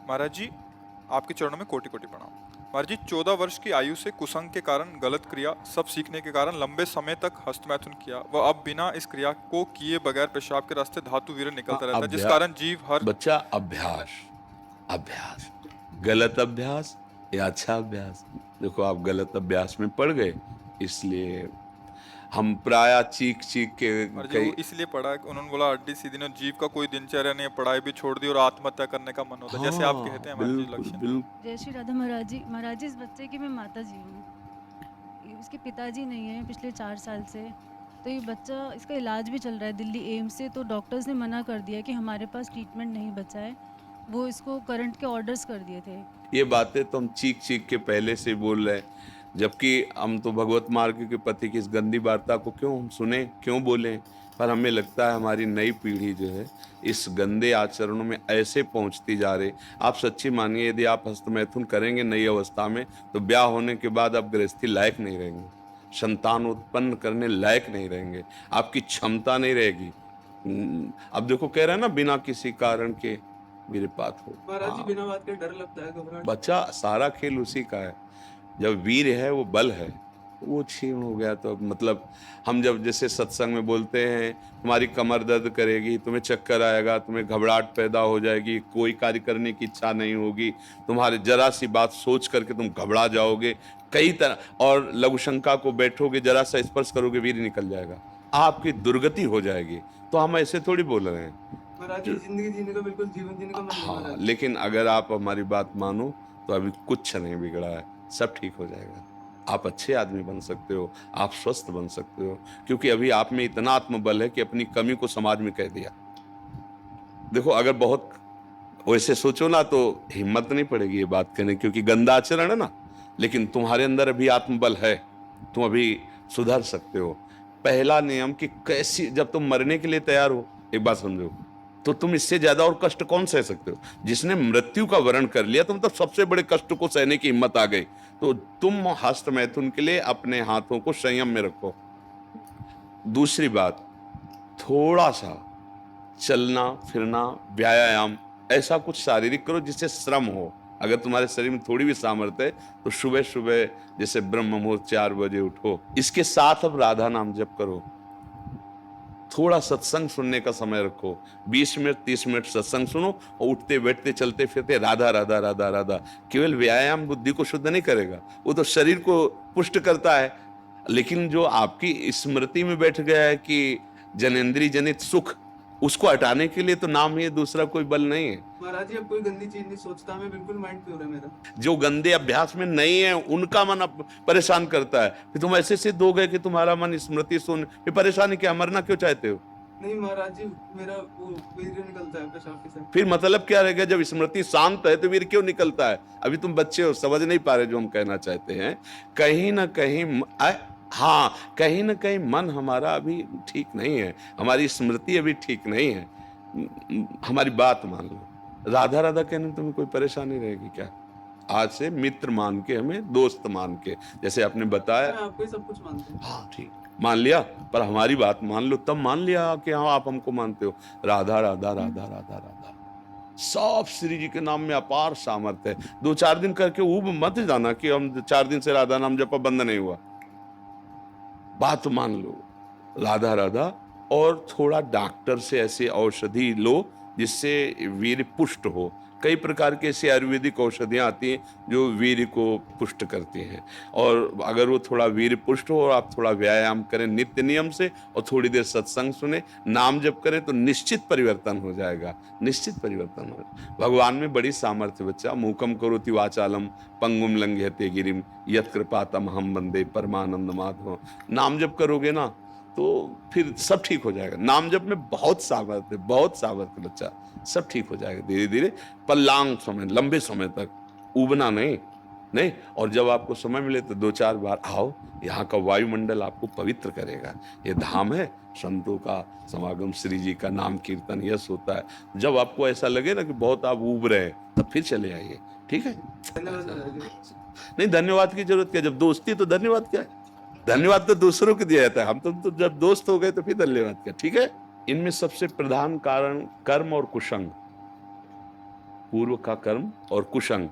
महाराज जी, आपके चरणों में कोटि कोटि प्रणाम। महाराज जी, 14 वर्ष की आयु से कुसंग के कारण गलत क्रिया सब सीखने के कारण लंबे समय तक हस्तमैथुन किया, वह अब बिना इस क्रिया को किए बगैर पेशाब के रास्ते धातु वीर्य हाँ, निकलता रहता है, जिस अभ्यास कारण जीव हर बच्चा, अभ्यास अभ्यास गलत अभ्यास या अच्छा अभ्यास। देखो आप गलत अभ्यास में पड़ गए, इसलिए हम प्राय चीख चीख के महाराज जी, कई वो इसलिए पढ़ा कि उन्होंने बोला अड्डी सीधी ने जीव का कोई दिनचर्या नहीं है, पढ़ाई भी छोड़ दी और आत्महत्या करने का मन होता है, जैसे आप कहते हाँ हैं महाराज जी बिल्कुल लक्षण। बिल्कुल। जय श्री राधा महाराज जी। महाराज जी, इस बच्चे की मैं माता जी हूँ। इसके पिताजी नहीं है पिछले 4 साल से। तो ये बच्चा, इसका इलाज भी चल रहा है दिल्ली एम्स से। तो डॉक्टर्स ने मना कर दिया कि हमारे पास ट्रीटमेंट नहीं बचा है। वो इसको करंट के ऑर्डर्स कर दिए थे। ये बातें तो हम चीख चीख के पहले से बोल रहे हैं, जबकि हम तो भगवत मार्ग के पति की इस गंदी वार्ता को क्यों हम सुने, क्यों बोले। पर हमें लगता है हमारी नई पीढ़ी जो है इस गंदे आचरणों में ऐसे पहुंचती जा रही। आप सच्ची मानिए, यदि आप हस्तमैथुन करेंगे नई अवस्था में तो ब्याह होने के बाद आप गृहस्थी लायक नहीं रहेंगे, संतान उत्पन्न करने लायक नहीं रहेंगे, आपकी क्षमता नहीं रहेगी। अब देखो कह रहे हैं ना, बिना किसी कारण के वीरपात हो। महाराज जी, बिना बात के डर लगता है, घबराहट। बच्चा, सारा खेल उसी का है। जब वीर है वो बल है, वो क्षीण हो गया तो मतलब हम जब जैसे सत्संग में बोलते हैं तुम्हारी कमर दर्द करेगी, तुम्हें चक्कर आएगा, तुम्हें घबराहट पैदा हो जाएगी, कोई कार्य करने की इच्छा नहीं होगी, तुम्हारे जरा सी बात सोच करके तुम घबरा जाओगे कई तरह, और लघु शंका को बैठोगे, जरा सा स्पर्श करोगे वीर निकल जाएगा, आपकी दुर्गति हो जाएगी। तो हम ऐसे थोड़ी बोल रहे हैं महाराज जी, जिंदगी जीने का बिल्कुल जीवन जीने का मन नहीं हाँ, महाराज। लेकिन अगर आप हमारी बात मानो तो अभी कुछ नहीं बिगड़ा है, सब ठीक हो जाएगा। आप अच्छे आदमी बन सकते हो, आप स्वस्थ बन सकते हो, क्योंकि अभी आप में इतना आत्मबल है कि अपनी कमी को समाज में कह दिया। देखो अगर बहुत वैसे सोचो ना तो हिम्मत नहीं पड़ेगी ये बात कहने, क्योंकि गंदा आचरण है ना, लेकिन तुम्हारे अंदर अभी आत्मबल है, तुम अभी सुधर सकते हो। पहला नियम कि कैसी, जब तुम मरने के लिए तैयार हो, एक बात समझो, तो तुम इससे ज्यादा और कष्ट कौन सह सकते हो। जिसने मृत्यु का वर्ण कर लिया तो मतलब सबसे बड़े कष्ट को सहने की हिम्मत आ गई। तो तुम हस्तमैथुन के लिए अपने हाथों को संयम में रखो। दूसरी बात, थोड़ा सा चलना फिरना, व्यायाम, ऐसा कुछ शारीरिक करो जिससे श्रम हो। अगर तुम्हारे शरीर में थोड़ी भी सामर्थ्य है तो सुबह सुबह जैसे ब्रह्म मुहूर्त 4 बजे उठो। इसके साथ अब राधा नाम जप करो, थोड़ा सत्संग सुनने का समय रखो, 20 मिनट 30 मिनट सत्संग सुनो, और उठते बैठते चलते फिरते राधा राधा राधा राधा। केवल व्यायाम बुद्धि को शुद्ध नहीं करेगा, वो तो शरीर को पुष्ट करता है, लेकिन जो आपकी स्मृति में बैठ गया है कि जनेंद्री जनित सुख, उसको हटाने के लिए तो नाम ही, दूसरा कोई बल नहीं है। महाराज जी, अब कोई गंदी चीज नहीं सोचता, मैं बिल्कुल माइंड प्योर है मेरा। जो गंदे अभ्यास में नहीं है उनका मन अब परेशान करता है। फिर तुम ऐसे सिद्ध हो गए कि तुम्हारा मन स्मृति सुन, फिर परेशानी क्या, मरना क्यों चाहते हो? नहीं महाराज जी, मेरा वो वीर्य निकलता है पेशाब के साथ। फिर मतलब क्या रहेगा? जब स्मृति शांत है तो वीर क्यों निकलता है? अभी तुम बच्चे हो, समझ नहीं पा रहे जो हम कहना चाहते हैं। कहीं ना कहीं हाँ, कहीं ना कहीं मन हमारा अभी ठीक नहीं है, हमारी स्मृति अभी ठीक नहीं है। हमारी बात मान लो, राधा राधा कहने में तुम्हें कोई परेशानी रहेगी क्या? आज से मित्र मान के, हमें दोस्त मान के, जैसे आपने बताया। मैं आपको ही सब कुछ मानता हूँ। हाँ ठीक, मान लिया, पर हमारी बात मान लो, तब मान लिया कि हाँ आप हमको मानते हो। राधा राधा राधा राधा राधा, सब श्री जी के नाम में अपार सामर्थ्य है। 2-4 दिन करके ऊब मत जाना कि हम 4 दिन से राधा नाम जपा बंद नहीं हुआ। बात मान लो, राधा राधा, और थोड़ा डॉक्टर से ऐसे औषधि लो जिससे वीर्य पुष्ट हो। कई प्रकार के ऐसी आयुर्वेदिक औषधियाँ आती हैं जो वीर्य को पुष्ट करती हैं, और अगर वो थोड़ा वीर्य पुष्ट हो और आप थोड़ा व्यायाम करें नित्य नियम से, और थोड़ी देर सत्संग सुने, नाम जप करें, तो निश्चित परिवर्तन हो जाएगा, निश्चित परिवर्तन हो। भगवान में बड़ी सामर्थ्य बच्चा। मूकम करोति वाचालम पंगुम लंघयते गिरिम यत् कृपातम हम वंदे परमानंद माधव। नाम जप करोगे ना तो फिर सब ठीक हो जाएगा। नाम जप में बहुत सामर्थ्य, बहुत सामर्थ्य बच्चा, सब ठीक हो जाएगा धीरे धीरे, पर लॉन्ग समय, लंबे समय तक, उबना नहीं। और जब आपको समय मिले तो 2-4 बार आओ, यहाँ का वायुमंडल आपको पवित्र करेगा। ये धाम है संतों का समागम, श्री जी का नाम कीर्तन यश होता है। जब आपको ऐसा लगे ना कि बहुत आप उब रहे हैं, तब फिर चले आइए, ठीक है? धन्यवाद महाराज जी। नहीं, धन्यवाद की जरूरत क्या, जब दोस्ती तो धन्यवाद क्या है? धन्यवाद तो दूसरों को दिया जाता है, हम तो जब दोस्त हो गए तो फिर धन्यवाद क्या, ठीक है? इनमें सबसे प्रधान कारण कर्म और कुसंग, पूर्व का कर्म और कुसंग,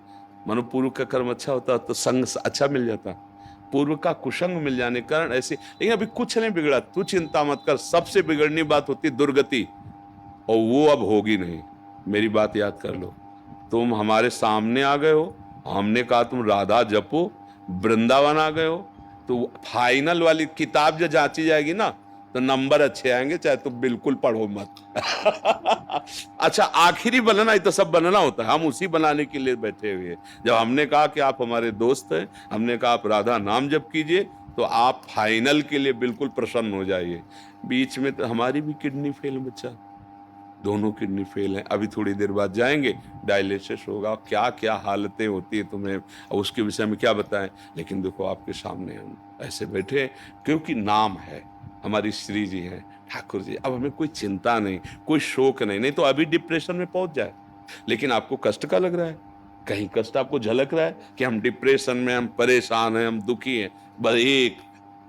मानो पूर्व का कर्म अच्छा होता तो संग अच्छा मिल जाता, पूर्व का कुसंग मिल जाने के कारण ऐसे। लेकिन अभी कुछ नहीं बिगड़ा, तू चिंता मत कर। सबसे बिगड़नी बात होती दुर्गति, और वो अब होगी नहीं। मेरी बात याद कर लो, तुम हमारे सामने आ गए हो, हमने कहा तुम राधा जपो, वृंदावन आ गए हो, तो फाइनल वाली किताब जो जांची जाएगी ना तो नंबर अच्छे आएंगे, चाहे तुम बिल्कुल पढ़ो मत। अच्छा, आखिरी बनना ही तो सब बनना होता है, हम उसी बनाने के लिए बैठे हुए हैं। जब हमने कहा कि आप हमारे दोस्त हैं, हमने कहा आप राधा नाम जप कीजिए, तो आप फाइनल के लिए बिल्कुल प्रसन्न हो जाइए। बीच में तो हमारी भी किडनी फेल, बच्चा, दोनों किडनी फेल हैं। अभी थोड़ी देर बाद जाएंगे, डायलिसिस होगा, क्या क्या हालतें होती है तुम्हें, और उसके विषय में क्या बताएं। लेकिन देखो आपके सामने हम ऐसे बैठे हैं, क्योंकि नाम है, हमारी श्री जी हैं, ठाकुर जी। अब हमें कोई चिंता नहीं, कोई शोक नहीं, नहीं तो अभी डिप्रेशन में पहुंच जाए। लेकिन आपको कष्ट का लग रहा है, कहीं कष्ट आपको झलक रहा है कि हम डिप्रेशन में, हम परेशान हैं, हम दुखी हैं,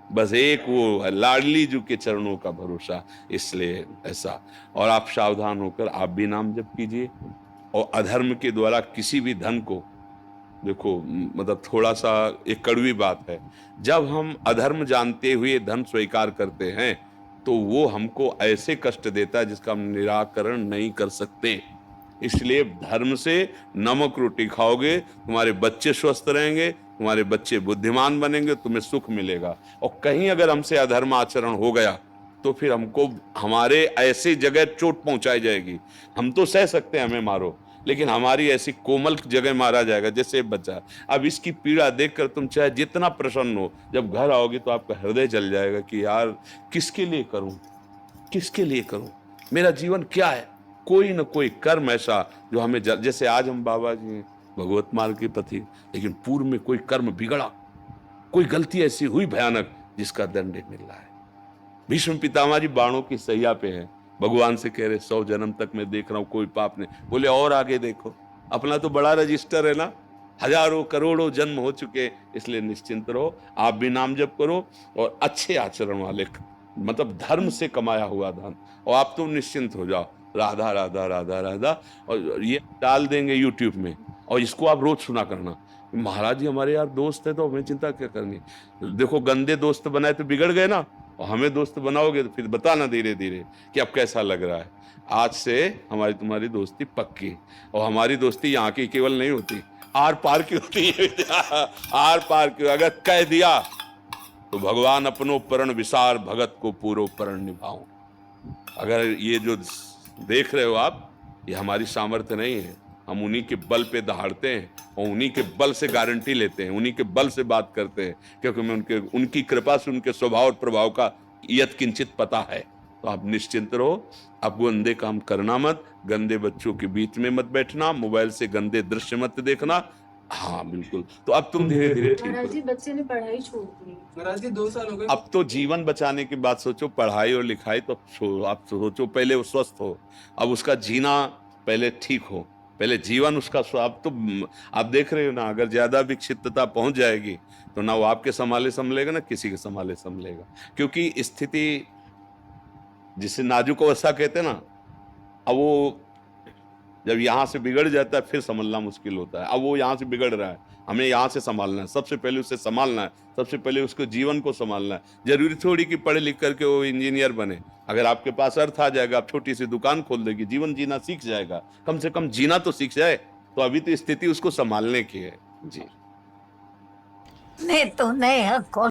बस एक वो लाडली जी के चरणों का भरोसा, इसलिए ऐसा। और आप सावधान होकर आप भी नाम जप कीजिए। और अधर्म के द्वारा किसी भी धन को, देखो मतलब थोड़ा सा एक कड़वी बात है, जब हम अधर्म जानते हुए धन स्वीकार करते हैं तो वो हमको ऐसे कष्ट देता है जिसका हम निराकरण नहीं कर सकते। इसलिए धर्म से नमक रोटी खाओगे, तुम्हारे बच्चे स्वस्थ रहेंगे, तुम्हारे बच्चे बुद्धिमान बनेंगे, तुम्हें सुख मिलेगा। और कहीं अगर हमसे अधर्म आचरण हो गया तो फिर हमको हमारे ऐसी जगह चोट पहुंचाई जाएगी। हम तो सह सकते हैं, हमें मारो, लेकिन हमारी ऐसी कोमल जगह मारा जाएगा जैसे बच्चा। अब इसकी पीड़ा देखकर तुम चाहे जितना प्रसन्न हो, जब घर आओगे तो आपका हृदय जल जाएगा कि यार किसके लिए करूं, किसके लिए करूं, मेरा जीवन क्या है। कोई न कोई कर्म ऐसा जो हमें जैसे आज हम बाबा जी भगवत मार्ग के पति, लेकिन पूर्व में कोई कर्म बिगड़ा, कोई गलती ऐसी हुई भयानक जिसका दंड मिल रहा है। भीष्म पितामह जी बाणों की सैया पे हैं, भगवान से कह रहे 100 जन्म तक मैं देख रहा हूं कोई पाप नहीं। बोले और आगे देखो, अपना तो बड़ा रजिस्टर है ना, हजारों करोड़ों जन्म हो चुके, इसलिए निश्चिंत रहो। आप भी नाम जप करो और अच्छे आचरण वाले, मतलब धर्म से कमाया हुआ धन, और आप तुम निश्चिंत हो जाओ। राधा राधा राधा राधा, और ये डाल देंगे यूट्यूब में, और इसको आप रोज सुना करना। महाराज जी हमारे यार दोस्त है तो हमें चिंता क्या करनी। देखो गंदे दोस्त बनाए तो बिगड़ गए ना, और हमें दोस्त बनाओगे तो फिर बताना धीरे धीरे कि अब कैसा लग रहा है। आज से हमारी तुम्हारी दोस्ती पक्की, और हमारी दोस्ती यहाँ की केवल नहीं होती, आर पार की होती है। आर पार की, अगर कह दिया तो भगवान अपनो परण विसार, भगत को पूरो परण निभाऊं। अगर ये जो देख रहे हो आप, ये हमारी सामर्थ्य नहीं है, हम उन्हीं के बल पे दहाड़ते हैं और उन्हीं के बल से गारंटी लेते हैं, उन्हीं के बल से बात करते हैं, क्योंकि हमें उनकी कृपा से उनके स्वभाव और प्रभाव का यत किंचित पता है। तो आप निश्चिंत रहो, आप गंदे काम करना मत, गंदे बच्चों के बीच में मत बैठना, मोबाइल से गंदे दृश्य मत देखना। हाँ बिल्कुल, तो अब तुम धीरे धीरे ठीक महाराज जी हो। बच्चे ने पढ़ाई छोड़ दी। महाराज जी 2 साल हो गए। अब तो जीवन बचाने की बात सोचो, पढ़ाई और लिखाई तो आप सोचो, पहले वो स्वस्थ हो, अब उसका जीना पहले ठीक हो, पहले जीवन उसका अब तो आप देख रहे हो ना, अगर ज्यादा विक्षिप्तता पहुंच जाएगी तो ना वो आपके संभाले संभलेगा ना किसी के संभाले संभलेगा, क्योंकि स्थिति जिसे नाजुक अवस्था कहते हैं ना, अब वो जब यहाँ से बिगड़ जाता है फिर संभलना मुश्किल होता है। अब वो यहाँ से बिगड़ रहा है, हमें यहाँ से संभालना है, सबसे पहले उसे संभालना है, सबसे पहले उसको जीवन को संभालना है। जरूरी थोड़ी कि पढ़े लिख करके वो इंजीनियर बने। अगर आपके पास अर्थ आ जाएगा, आप छोटी सी दुकान खोल देगी, जीवन जीना सीख जाएगा, कम से कम जीना तो सीख जाए। तो अभी तो स्थिति उसको संभालने की है। जी नहीं तो नहीं है कौन